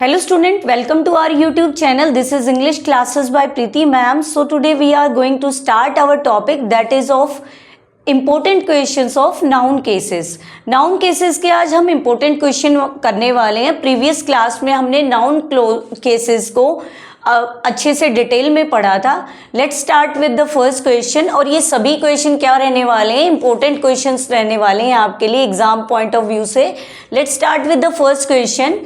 Hello student, welcome to our YouTube channel. This is English classes by Preeti ma'am. So today we are going to start our topic that is of important questions of noun cases. Noun cases के आज हम important question करने वाले हैं. Previous class में हमने noun cases को अच्छे से डिटेल में पढ़ा था. Let's start with the first question. और ये सभी क्वेश्चन क्या रहने वाले हैं? इंपॉर्टेंट क्वेश्चंस रहने वाले हैं आपके लिए एग्जाम पॉइंट ऑफ व्यू से. Let's start with the first question.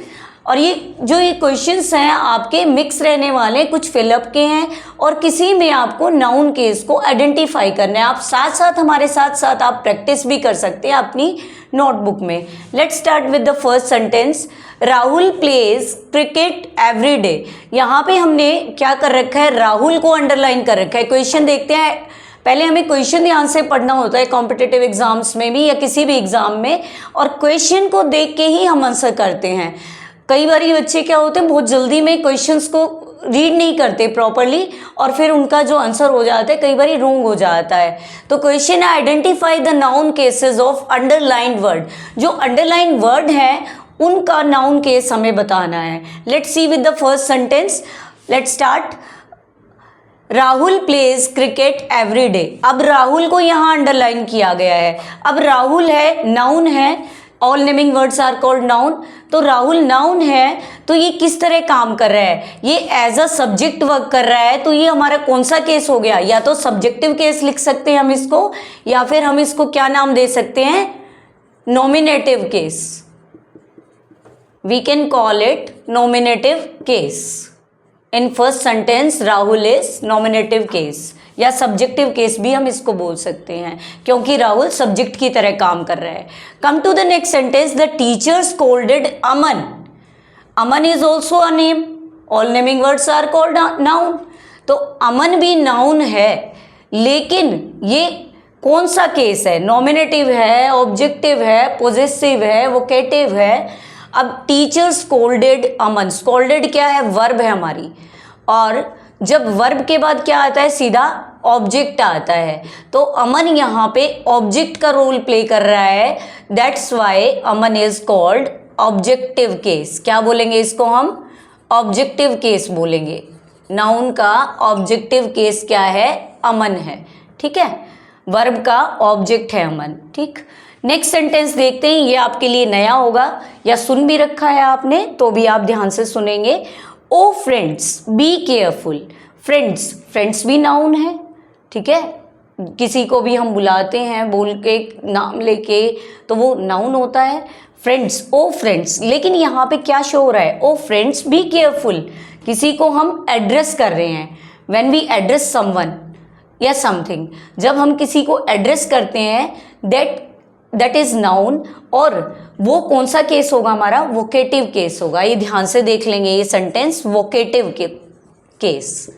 और ये क्वेश्चंस हैं आपके मिक्स रहने वाले हैं, कुछ फिलअप के हैं और किसी में आपको नाउन केस को आइडेंटिफाई करना है. आप साथ साथ हमारे साथ आप प्रैक्टिस भी कर सकते हैं अपनी नोटबुक में. Let's start with the first sentence. Rahul pledge cricket every day. यहाँ पे हमने क्या कर रखा है? राहुल को अंडरलाइन कर रखा है. क्वेश्चन देखते हैं. पहले हमें क्वेश्चन ध्यान से पढ़ना होता है कॉम्पिटिटिव एग्जाम्स में भी या किसी भी एग्जाम में, और क्वेश्चन को देख के ही हम आंसर करते हैं. कई बार ये बच्चे क्या होते हैं, बहुत जल्दी में क्वेश्चंस को रीड नहीं करते प्रॉपरली और फिर उनका जो आंसर हो जाता है कई बार रॉन्ग हो जाता है. तो क्वेश्चन है identify the noun cases of underlined word. जो अंडरलाइन वर्ड है उनका नाउन केस हमें बताना है. Let's see with the first sentence. Let's start. Rahul pledge cricket every day. अब राहुल को यहाँ अंडरलाइन किया गया है. अब राहुल है, नाउन है. All naming words are called noun. तो राहुल नाउन है, तो ये किस तरह काम कर रहा है? ये एज अ सब्जेक्ट वर्क कर रहा है. तो ये हमारा कौन सा केस हो गया? या तो सब्जेक्टिव केस लिख सकते हैं हम इसको, या फिर हम इसको क्या नाम दे सकते हैं? Nominative case. We can call it nominative case. In first sentence Rahul is nominative case, या सब्जेक्टिव केस भी हम इसको बोल सकते हैं क्योंकि राहुल सब्जेक्ट की तरह काम कर रहा है. Come to the next sentence. The teacher scolded Aman. Aman is also a name. All naming words are called noun. तो अमन भी नाउन है, लेकिन ये कौन सा केस है? नॉमिनेटिव है, ऑब्जेक्टिव है, पोजेसिव है, वोकेटिव है. अब टीचर स्कोल्डेड अमन. स्कोल्डेड क्या है? वर्ब है हमारी, और जब वर्ब के बाद क्या आता है? सीधा ऑब्जेक्ट आता है. तो अमन यहाँ पे ऑब्जेक्ट का रोल प्ले कर रहा है. That's why Aman is called objective case. क्या बोलेंगे इसको हम? ऑब्जेक्टिव केस बोलेंगे. नाउन का ऑब्जेक्टिव केस क्या है? अमन है. ठीक है, वर्ब का ऑब्जेक्ट है अमन. ठीक. नेक्स्ट सेंटेंस देखते हैं. ये आपके लिए नया होगा या सुन भी रखा है आपने, तो भी आप ध्यान से सुनेंगे. O friends be careful. Friends, friends भी नाउन है. ठीक है, किसी को भी हम बुलाते हैं बोल के, नाम लेके, तो वो नाउन होता है. फ्रेंड्स, ओ फ्रेंड्स. लेकिन यहाँ पे क्या शो हो रहा है? ओ फ्रेंड्स बी केयरफुल. किसी को हम एड्रेस कर रहे हैं. व्हेन वी एड्रेस समवन या समथिंग, जब हम किसी को एड्रेस करते हैं, दैट इज नाउन. और वो कौन सा केस होगा हमारा? वोकेटिव केस होगा. ये ध्यान से देख लेंगे ये sentence. Vocative case.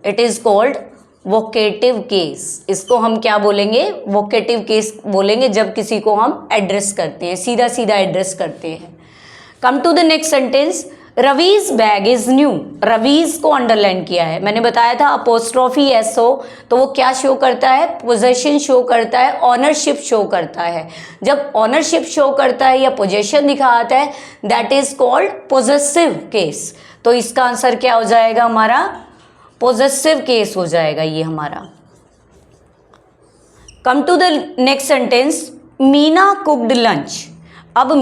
It is called vocative case. इसको हम क्या बोलेंगे? वोकेटिव केस बोलेंगे जब किसी को हम एड्रेस करते हैं, सीधा सीधा एड्रेस करते हैं. Come to the next sentence. Ravi's bag is new. Ravi's को अंडरलाइन किया है. मैंने बताया था अपोस्ट्रोफी एस हो तो वो क्या शो करता है? पोजेशन शो करता है, ऑनरशिप शो करता है. जब ऑनरशिप शो करता है या पोजेशन दिखाता है, that is called possessive case. तो इसका आंसर क्या हो जाएगा हमारा? पोजेसिव केस हो जाएगा ये हमारा. Come to the next sentence. Meena cooked lunch. अब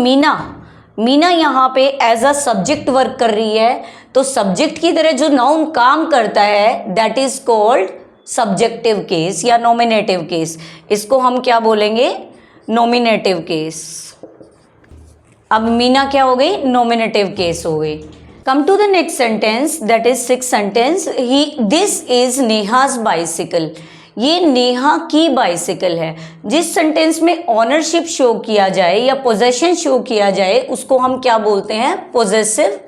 मीना यहाँ पे एज अ सब्जेक्ट वर्क कर रही है. तो सब्जेक्ट की तरह जो नाउन काम करता है, that is called subjective case या नॉमिनेटिव केस. इसको हम क्या बोलेंगे? Nominative case. अब मीना क्या हो गई? नॉमिनेटिव केस हो गई. Come to the next sentence, that is six sentence. This is Neha's bicycle. ये नेहा की बाइसिकल है. जिस सेंटेंस में ऑनरशिप शो किया जाए या पोजेशन शो किया जाए, उसको हम क्या बोलते हैं? Possessive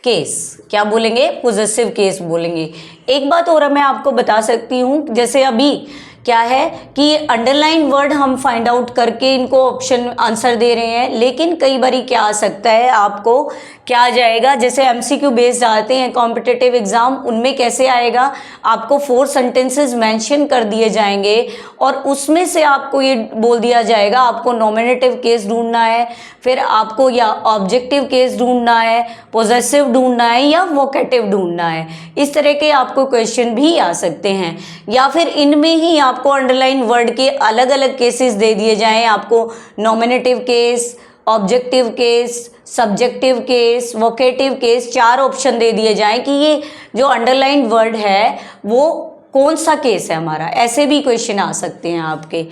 case. क्या बोलेंगे? पोजेसिव केस बोलेंगे. एक बात और मैं आपको बता सकती हूँ, जैसे अभी क्या है कि अंडरलाइन वर्ड हम फाइंड आउट करके इनको ऑप्शन आंसर दे रहे हैं, लेकिन कई बारी क्या आ सकता है, आपको क्या आ जाएगा, जैसे एमसीक्यू बेस्ड आते हैं कॉम्पिटिटिव एग्जाम, उनमें कैसे आएगा, आपको 4 सेंटेंसेस मेंशन कर दिए जाएंगे और उसमें से आपको ये बोल दिया जाएगा आपको नॉमिनेटिव केस ढूंढना है, फिर आपको या ऑब्जेक्टिव केस ढूंढना है, पोजेसिव ढूंढना है या वोकेटिव ढूंढना है। इस तरह के आपको क्वेश्चन भी आ सकते हैं, या फिर इनमें ही आपको अंडरलाइन वर्ड के अलग अलग केसेस दे दिए जाएं, आपको nominative case, objective case, subjective case, vocative case, 4 option दे दिए जाएं कि ये जो अंडरलाइन वर्ड है वो कौन सा केस है हमारा। ऐसे भी क्वेश्चन आ सकते हैं आपके।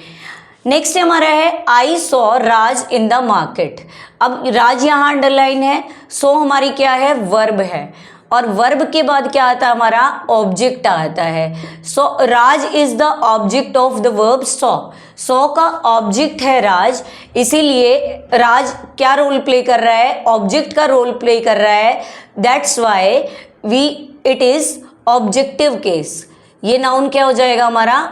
नेक्स्ट हमारा है I saw Raj in the market. अब राज यहाँ अंडरलाइन है, सो हमारी क्या है, वर्ब है, और वर्ब के बाद क्या आता है हमारा, ऑब्जेक्ट आता है। So Raj is the object of the verb saw. Saw का ऑब्जेक्ट है राज, इसीलिए राज क्या रोल प्ले कर रहा है, ऑब्जेक्ट का रोल प्ले कर रहा है। That's why it is objective case. ये नाउन क्या हो जाएगा हमारा,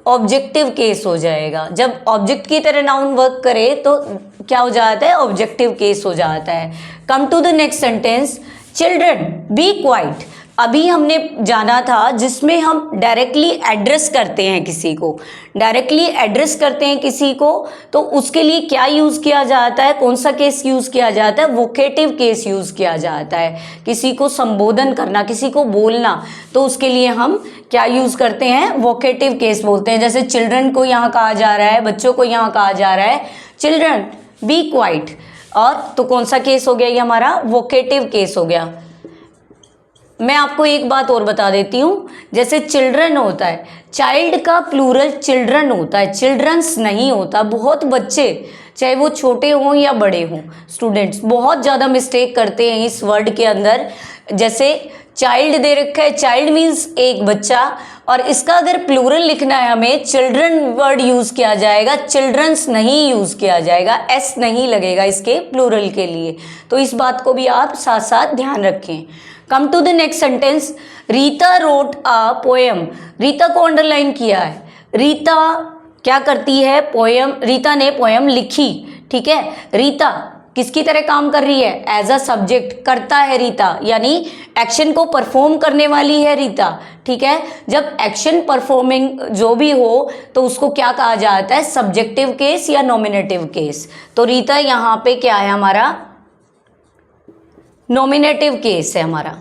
ऑब्जेक्टिव केस हो जाएगा। जब ऑब्जेक्ट की तरह नाउन वर्क करे तो क्या हो जाता है, ऑब्जेक्टिव केस हो जाता है। Come to the next sentence, children be quiet. अभी हमने जाना था जिसमें हम डायरेक्टली एड्रेस करते हैं किसी को, डायरेक्टली एड्रेस करते हैं किसी को, तो उसके लिए क्या यूज़ किया जाता है, कौन सा केस यूज़ किया जाता है, वोकेटिव केस यूज़ किया जाता है। किसी को संबोधन करना, किसी को बोलना, तो उसके लिए हम क्या यूज़ करते हैं, वोकेटिव केस बोलते हैं। जैसे चिल्ड्रन को यहाँ कहा जा रहा है, बच्चों को यहाँ कहा जा रहा है चिल्ड्रन बी क्वाइट, और तो कौन सा केस हो गया, ये हमारा वोकेटिव केस हो गया। मैं आपको एक बात और बता देती हूँ, जैसे चिल्ड्रन होता है, चाइल्ड का प्लूरल चिल्ड्रन होता है, चिल्ड्रंस नहीं होता। बहुत बच्चे, चाहे वो छोटे हों या बड़े हों, स्टूडेंट्स बहुत ज़्यादा मिस्टेक करते हैं इस वर्ड के अंदर। जैसे चाइल्ड दे रखा है, चाइल्ड मीन्स एक बच्चा, और इसका अगर प्लूरल लिखना है हमें, चिल्ड्रन वर्ड यूज़ किया जाएगा, चिल्ड्रंस नहीं यूज़ किया जाएगा, एस नहीं लगेगा इसके प्लूरल के लिए। तो इस बात को भी आप साथ साथ ध्यान रखें। Come to the next sentence, Rita wrote a poem. Rita को अंडरलाइन किया है, रीता क्या करती है, पोएम, रीता ने पोएम लिखी, ठीक है। रीता किसकी तरह काम कर रही है, एज अ सब्जेक्ट करता है रीता, यानी एक्शन को परफॉर्म करने वाली है रीता, ठीक है। जब एक्शन परफॉर्मिंग जो भी हो तो उसको क्या कहा जाता है, सब्जेक्टिव केस या नॉमिनेटिव केस। तो रीता यहाँ पे क्या है हमारा, नॉमिनेटिव केस है हमारा।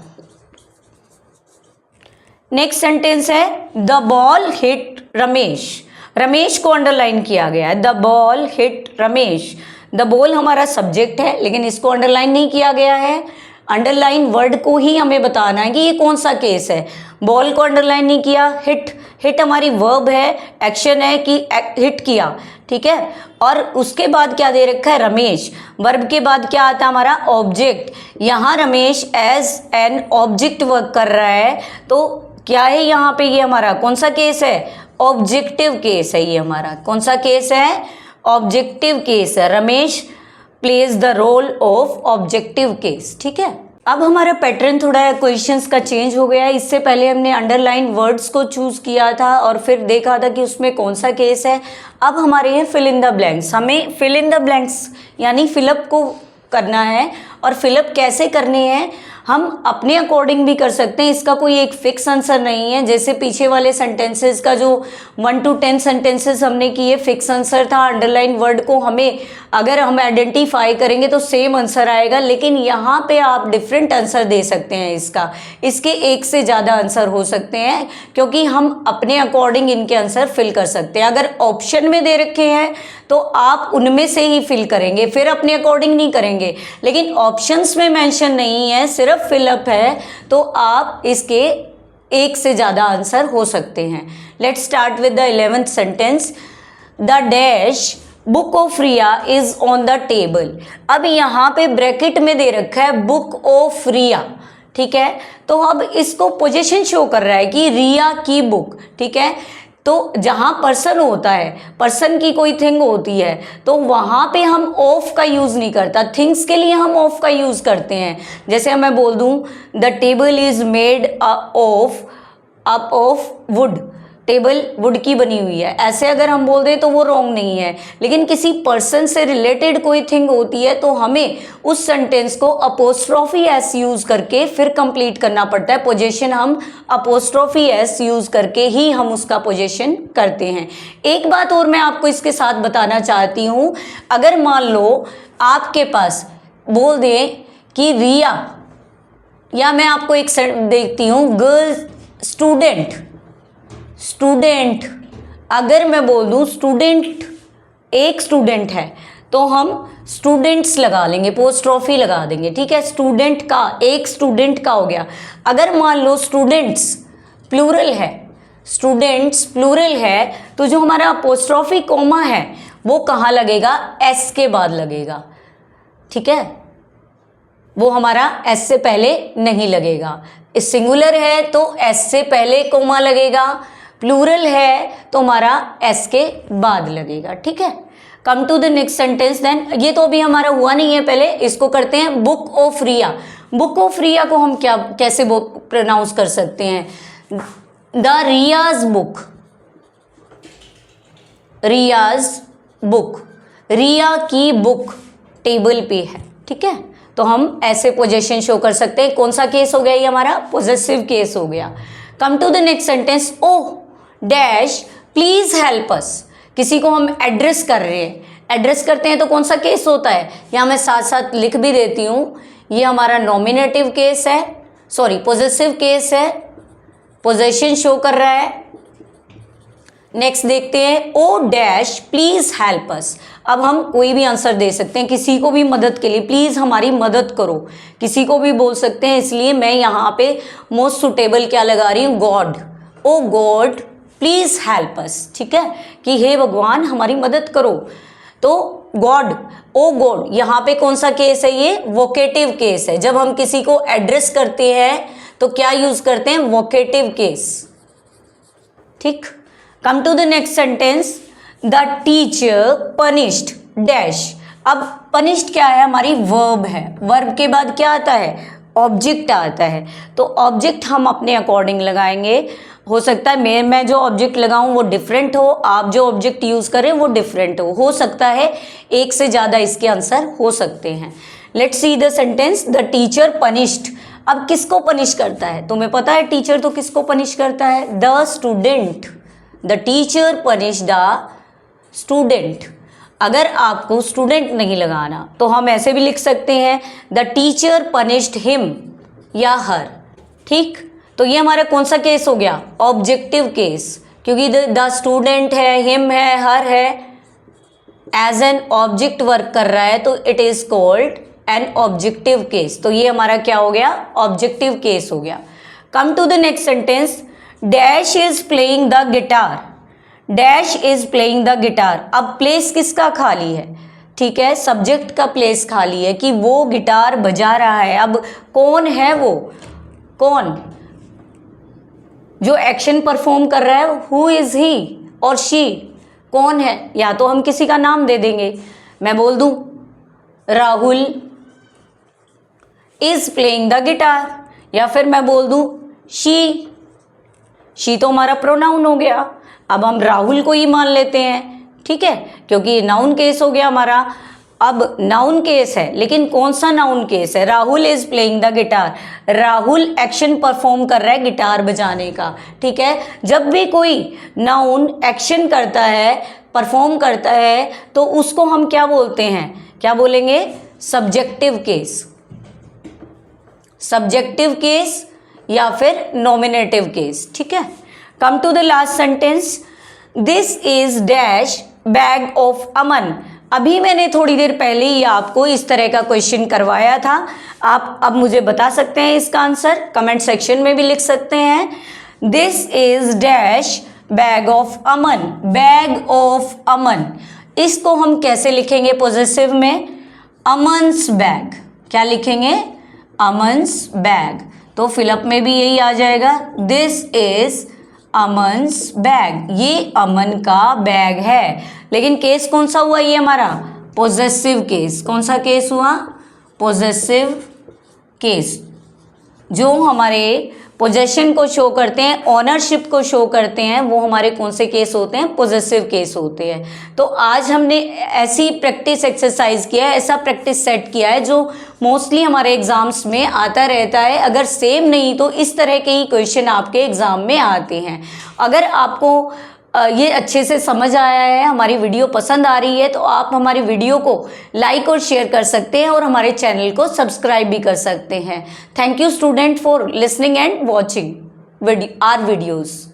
नेक्स्ट सेंटेंस है the ball hit Ramesh. Ramesh को अंडरलाइन किया गया है, the ball hit Ramesh. The ball हमारा सब्जेक्ट है, लेकिन इसको अंडरलाइन नहीं किया गया है। अंडरलाइन वर्ड को ही हमें बताना है कि ये कौन सा केस है। बॉल को अंडरलाइन नहीं किया, हिट हमारी वर्ब है, एक्शन है कि हिट किया, ठीक है। और उसके बाद क्या दे रखा है, रमेश। वर्ब के बाद क्या आता है हमारा, ऑब्जेक्ट। यहाँ Ramesh as an object work कर रहा है, तो क्या है यहाँ पे, ये हमारा कौन सा केस है, ऑब्जेक्टिव केस है। ये हमारा कौन सा केस है, ऑब्जेक्टिव केस है। Ramesh plays the role of objective case, ठीक है। अब हमारा पैटर्न थोड़ा क्वेश्चंस का चेंज हो गया है। इससे पहले हमने अंडरलाइन वर्ड्स को चूज किया था और फिर देखा था कि उसमें कौन सा केस है। अब हमारे हैं फिल इन द ब्लैंक्स। हमें फिल इन द ब्लैंक्स यानी फिलअप को करना है, और फिलअप कैसे करने हैं, हम अपने अकॉर्डिंग भी कर सकते हैं। इसका कोई एक फिक्स आंसर नहीं है। जैसे पीछे वाले सेंटेंसेस का जो 1 to 10 सेंटेंसेस हमने किए, फिक्स आंसर था। अंडरलाइन वर्ड को हमें अगर हम आइडेंटिफाई करेंगे तो सेम आंसर आएगा, लेकिन यहाँ पे आप डिफरेंट आंसर दे सकते हैं। इसके एक से ज़्यादा आंसर हो सकते हैं, क्योंकि हम अपने अकॉर्डिंग इनके आंसर फिल कर सकते हैं। अगर ऑप्शन में दे रखे हैं तो आप उनमें से ही फिल करेंगे, फिर अपने अकॉर्डिंग नहीं करेंगे। लेकिन ऑप्शंस में मेंशन नहीं है, सिर्फ फिलअप है, तो आप इसके एक से ज़्यादा आंसर हो सकते हैं। Let's start with the 11th sentence. The dash book of Riya is on the table. अब यहाँ पे ब्रैकेट में दे रखा है बुक ऑफ रिया, ठीक है। तो अब इसको पोजीशन शो कर रहा है कि रिया की बुक, ठीक है। तो जहाँ पर्सन होता है, पर्सन की कोई थिंग होती है, तो वहाँ पे हम ऑफ का यूज़ नहीं करता। थिंग्स के लिए हम ऑफ का यूज़ करते हैं। जैसे मैं बोल दूँ the table is made up of would, table would की बनी हुई है, ऐसे अगर हम बोल दें तो वो रॉन्ग नहीं है। लेकिन किसी पर्सन से रिलेटेड कोई थिंग होती है तो हमें उस सेंटेंस को अपोस्ट्रोफी एस यूज करके फिर कंप्लीट करना पड़ता है। पोजीशन हम अपोस्ट्रोफी एस यूज करके ही हम उसका पोजीशन करते हैं। एक बात और मैं आपको इसके साथ बताना चाहती हूँ, अगर मान लो आपके पास बोल दें कि रिया, या मैं आपको एक देखती हूँ गर्ल स्टूडेंट, अगर मैं बोल दूं स्टूडेंट, एक स्टूडेंट है तो हम स्टूडेंट्स लगा लेंगे, पोस्ट्रॉफी लगा देंगे, ठीक है। स्टूडेंट का, एक स्टूडेंट का हो गया। अगर मान लो स्टूडेंट्स प्लूरल है तो जो हमारा अपोस्ट्रॉफी कोमा है वो कहाँ लगेगा, एस के बाद लगेगा, ठीक है। वो हमारा एस से पहले नहीं लगेगा। सिंगुलर है तो एस से पहले कोमा लगेगा, प्लूरल है तो हमारा एस के बाद लगेगा, ठीक है। Come to the next sentence then, ये तो अभी हमारा हुआ नहीं है, पहले इसको करते हैं। Book of Riya, book of Riya को हम कैसे प्रोनाउंस कर सकते हैं, द रियाज बुक, रिया की बुक टेबल पे है, ठीक है। तो हम ऐसे पोजेशन शो कर सकते हैं। कौन सा केस हो गया, ये हमारा पॉजेसिव केस हो गया। Come to the next sentence, oh dash please help us, किसी को हम एड्रेस कर रहे हैं, एड्रेस करते हैं तो कौन सा केस होता है, यहाँ मैं साथ साथ लिख भी देती हूँ, ये हमारा नॉमिनेटिव केस है, सॉरी पॉजेसिव केस है, पोजेशन शो कर रहा है। नेक्स्ट देखते हैं, O dash please help us. अब हम कोई भी आंसर दे सकते हैं, किसी को भी मदद के लिए, प्लीज हमारी मदद करो, किसी को भी बोल सकते हैं। इसलिए मैं यहाँ पे मोस्ट सुटेबल क्या लगा रही हूँ, God, O God please help us, ठीक है, कि हे भगवान हमारी मदद करो। तो गॉड, ओ गॉड, यहाँ पे कौन सा केस है, ये वोकेटिव केस है। जब हम किसी को एड्रेस करते हैं तो क्या यूज करते हैं, वोकेटिव केस, ठीक। Come to the next sentence, the teacher punished dash. अब पनिश्ड क्या है, हमारी वर्ब है, वर्ब के बाद क्या आता है, ऑब्जेक्ट आता है। तो ऑब्जेक्ट हम अपने अकॉर्डिंग लगाएंगे। हो सकता है मैं जो ऑब्जेक्ट लगाऊं वो डिफरेंट हो, आप जो ऑब्जेक्ट यूज करें वो डिफरेंट हो सकता है एक से ज़्यादा इसके आंसर हो सकते हैं। Let's see the sentence, the teacher punished. अब किसको पनिश करता है, तुम्हें पता है टीचर तो किसको पनिश करता है, the student, the teacher punish the student. अगर आपको स्टूडेंट नहीं लगाना तो हम ऐसे भी लिख सकते हैं, द टीचर पनिश्ड हिम या हर, ठीक। तो ये हमारा कौन सा केस हो गया, ऑब्जेक्टिव केस, क्योंकि द स्टूडेंट है, हिम है, हर है, एज एन ऑब्जेक्ट वर्क कर रहा है तो it is called an objective case. तो ये हमारा क्या हो गया, ऑब्जेक्टिव केस हो गया। Come to the next sentence, dash is playing the guitar, dash is playing the guitar. अब प्लेस किसका खाली है, ठीक है, सब्जेक्ट का प्लेस खाली है कि वो गिटार बजा रहा है। अब कौन है वो, कौन जो एक्शन परफॉर्म कर रहा है, हु इज ही और शी, कौन है। या तो हम किसी का नाम दे देंगे, मैं बोल दूं Rahul is playing the guitar, या फिर मैं बोल दूं शी तो हमारा प्रोनाउन हो गया। अब हम राहुल को ही मान लेते हैं, ठीक है, क्योंकि नाउन केस हो गया हमारा। अब नाउन केस है, लेकिन कौन सा नाउन केस है, Rahul is playing the guitar, Rahul action perform कर रहा है गिटार बजाने का, ठीक है। जब भी कोई नाउन एक्शन करता है, परफॉर्म करता है, तो उसको हम क्या बोलते हैं, क्या बोलेंगे, सब्जेक्टिव केस, सब्जेक्टिव केस या फिर नॉमिनेटिव केस, ठीक है। Come to the last sentence, this is dash bag of Aman. अभी मैंने थोड़ी देर पहले ही आपको इस तरह का क्वेश्चन करवाया था, आप अब मुझे बता सकते हैं इसका आंसर, कमेंट सेक्शन में भी लिख सकते हैं। This is dash bag of Aman, bag of Aman, इसको हम कैसे लिखेंगे पॉजिटिव में, अमन्स बैग, क्या लिखेंगे, अमन्स बैग। तो फिलअप में भी यही आ जाएगा, दिस इज अमन्स बैग, ये अमन का बैग है। लेकिन केस कौन सा हुआ, ये हमारा पॉजेसिव केस, कौन सा केस हुआ, पॉजेसिव केस, जो हमारे पोजेशन को शो करते हैं, ऑनरशिप को शो करते हैं, वो हमारे कौन से केस होते हैं? पॉजेसिव केस होते हैं। तो आज हमने ऐसी प्रैक्टिस एक्सरसाइज किया है, ऐसा प्रैक्टिस सेट किया है जो मोस्टली हमारे एग्जाम्स में आता रहता है। अगर सेम नहीं तो इस तरह के ही क्वेश्चन आपके एग्जाम में आते हैं। अगर आपको ये अच्छे से समझ आया है, हमारी वीडियो पसंद आ रही है, तो आप हमारी वीडियो को लाइक और शेयर कर सकते हैं और हमारे चैनल को सब्सक्राइब भी कर सकते हैं। Thank you student for listening and watching our videos.